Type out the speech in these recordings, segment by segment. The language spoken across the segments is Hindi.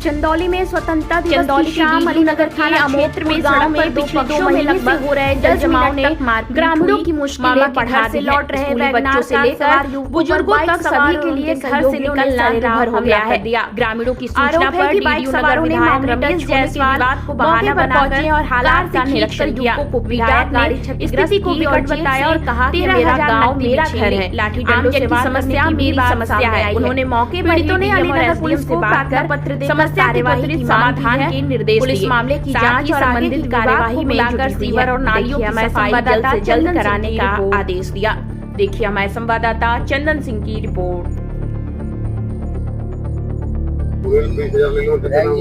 चंदौली में स्वतंत्रता दिवस की शाम अलीनगर थाना क्षेत्र में सड़क पर पिछले 2 महीने से हो रहे जल जमाव ने ग्रामीणों की मुश्किलें बढ़ा से लौट रहे बच्चों से लेकर बुजुर्गों तक सभी के लिए घर से निकलना निर्भर हो गया है। ग्रामीणों की सूचना पर वीडियो नगर विधायक रमेश जायसवाल को बहाना बनाकर और हालात का निरीक्षण किया। विधायक ने स्थिति को विकट बताया और कहा कि मेरा गाँव मेरा घर है, लाठी डंडों से समस्या मेरी समस्या है। उन्होंने मौके पर पीड़ितों ने अलीनगर पुलिस को प्रार्थना पत्र देकर कार्यवाही की समाधान के निर्देश दिए। पुलिस मामले की जांच और संबंधित कार्यवाही में लाकर सीवर और नालियों की सफाई जल्द से जल्द कराने का आदेश दिया। देखिए हमारे संवाददाता चंदन सिंह की रिपोर्ट।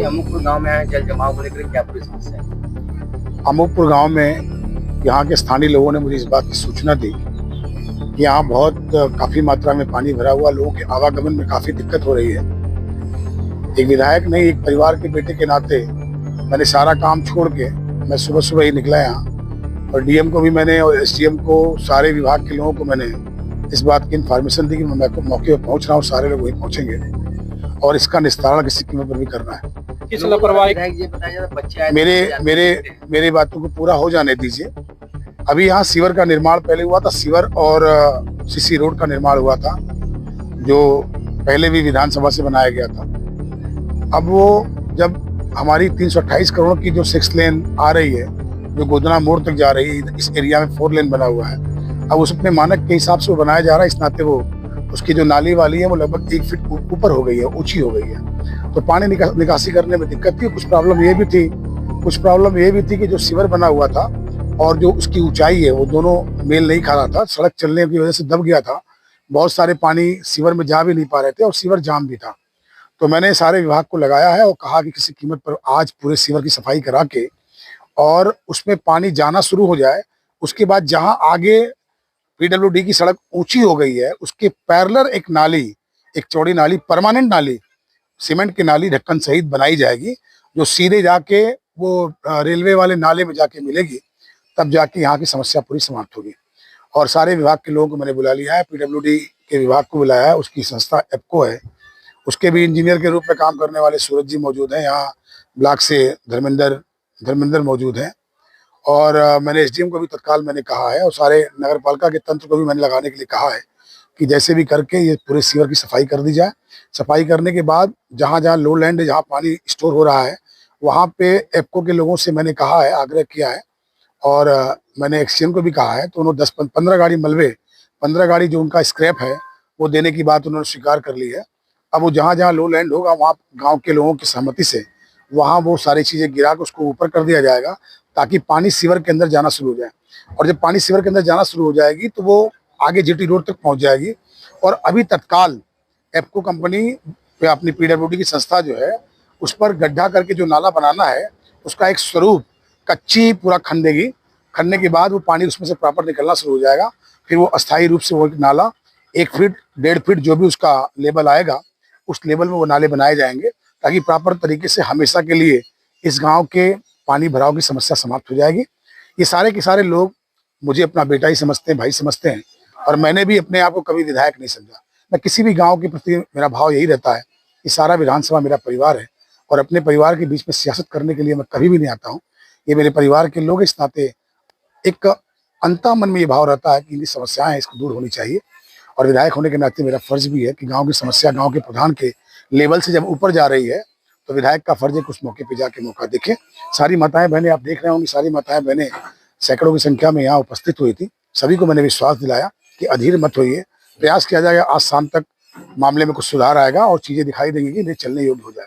अमूकपुर गांव में जल जमाव को लेकर क्या पूरी समस्या है? अमूकपुर गांव में यहाँ के स्थानीय लोगों ने मुझे इस बात की सूचना दी कि यहाँ बहुत काफी मात्रा में पानी भरा हुआ, लोगों के आवागमन में काफी दिक्कत हो रही है। एक विधायक नहीं, एक परिवार के बेटे के नाते मैंने सारा काम छोड़ के मैं सुबह सुबह ही निकला यहाँ, और डीएम को भी मैंने और एसडीएम को, सारे विभाग के लोगों को मैंने इस बात की इन्फॉर्मेशन दी कि मैं मौके पर पहुंच रहा हूँ, सारे लोग वहीं पहुंचेंगे और इसका निस्तारण किसी कीमत पर भी करना है। किस लापरवाही मेरे बातों को पूरा हो जाने दीजिए। अभी यहाँ सीवर का निर्माण पहले हुआ था, सीवर और सीसी रोड का निर्माण हुआ था जो पहले भी विधानसभा से बनाया गया था। अब वो जब हमारी 328 करोड़ की जो 6 लेन आ रही है, जो गोदना मोड़ तक जा रही है, इस एरिया में 4 लेन बना हुआ है। अब उस अपने मानक के हिसाब से वो बनाया जा रहा है, इस नाते वो उसकी जो नाली वाली है वो लगभग 1 फीट ऊपर हो गई है, ऊंची हो गई है। तो पानी निकासी करने में दिक्कत थी। कुछ प्रॉब्लम ये भी थी कि जो सीवर बना हुआ था और जो उसकी ऊंचाई है वो दोनों मेल नहीं खा रहा था। सड़क चलने की वजह से दब गया था, बहुत सारे पानी सीवर में जा भी नहीं पा रहे थे और सीवर जाम भी था। तो मैंने सारे विभाग को लगाया है और कहा कि किसी कीमत पर आज पूरे सीवर की सफाई करा के और उसमें पानी जाना शुरू हो जाए। उसके बाद जहां आगे पीडब्ल्यूडी की सड़क ऊंची हो गई है, उसके पैरेलल एक नाली, एक चौड़ी नाली, परमानेंट नाली, सीमेंट की नाली ढक्कन सहित बनाई जाएगी, जो सीधे जाके वो रेलवे वाले नाले में जाके मिलेगी। तब जाके यहाँ की समस्या पूरी समाप्त होगी। और सारे विभाग के लोगों को मैंने बुला लिया है, पीडब्ल्यूडी के विभाग को बुलाया है, उसकी संस्था एप्को है, उसके भी इंजीनियर के रूप में काम करने वाले सूरज जी मौजूद हैं। यहाँ ब्लॉक से धर्मेंद्र मौजूद हैं। और मैंने एसडीएम को भी तत्काल मैंने कहा है और सारे नगर पालिका के तंत्र को भी मैंने लगाने के लिए कहा है कि जैसे भी करके ये पूरे सीवर की सफाई कर दी जाए। सफाई करने के बाद जहाँ जहाँ लो लैंड है, जहाँ पानी स्टोर हो रहा है, वहाँ पे एप्को के लोगों से मैंने कहा है, आग्रह किया है और मैंने एक्सचेंज को भी कहा है। तो उन्होंने 10-15 गाड़ी मलबे, 15 गाड़ी जो उनका स्क्रैप है वो देने की बात उन्होंने स्वीकार कर ली है। अब वो जहाँ जहाँ लो लैंड होगा वहाँ गांव के लोगों की सहमति से वहाँ वो सारी चीज़ें गिरा के उसको ऊपर कर दिया जाएगा, ताकि पानी सीवर के अंदर जाना शुरू हो जाए। और जब पानी सीवर के अंदर जाना शुरू हो जाएगी तो वो आगे जीटी रोड तक पहुँच जाएगी। और अभी तत्काल एप्को कंपनी पे अपनी पीडब्ल्यूडी की संस्था जो है उस पर गड्ढा करके जो नाला बनाना है उसका एक स्वरूप कच्ची पूरा खन खनने के बाद वो पानी उसमें से प्रॉपर निकलना शुरू हो जाएगा। फिर वो अस्थायी रूप से वो नाला 1 फीट 1.5 फीट जो भी उसका लेवल आएगा उस लेवल में वो नाले बनाए जाएंगे, ताकि प्रॉपर तरीके से हमेशा के लिए इस गांव के पानी भराव की समस्या समाप्त हो जाएगी। ये सारे के सारे लोग मुझे अपना बेटा ही समझते हैं, भाई समझते हैं, और मैंने भी अपने आप को कभी विधायक नहीं समझा। मैं किसी भी गाँव के प्रति मेरा भाव यही रहता है कि सारा विधानसभा मेरा परिवार है और अपने परिवार के बीच में सियासत करने के लिए मैं कभी भी नहीं आता हूँ। ये मेरे परिवार के लोग, इस नाते एक अंतः मन में ये भाव रहता है कि इनकी समस्याएं हैं, इसको दूर होनी चाहिए। और विधायक होने के नाते मेरा फर्ज भी है कि गांव की समस्या गांव के प्रधान के लेवल से जब ऊपर जा रही है तो विधायक का फर्ज है कुछ मौके पे जाके मौका देखें। सारी माताएं बहनें, आप देख रहे होंगे, सारी माताएं बहनें सैकड़ों की संख्या में यहाँ उपस्थित हुई थी। सभी को मैंने विश्वास दिलाया कि अधीर मत होइए, प्रयास किया जाएगा, आज शाम तक मामले में कुछ सुधार आएगा और चीजें दिखाई देंगी कि चलने योग्य हो जाए।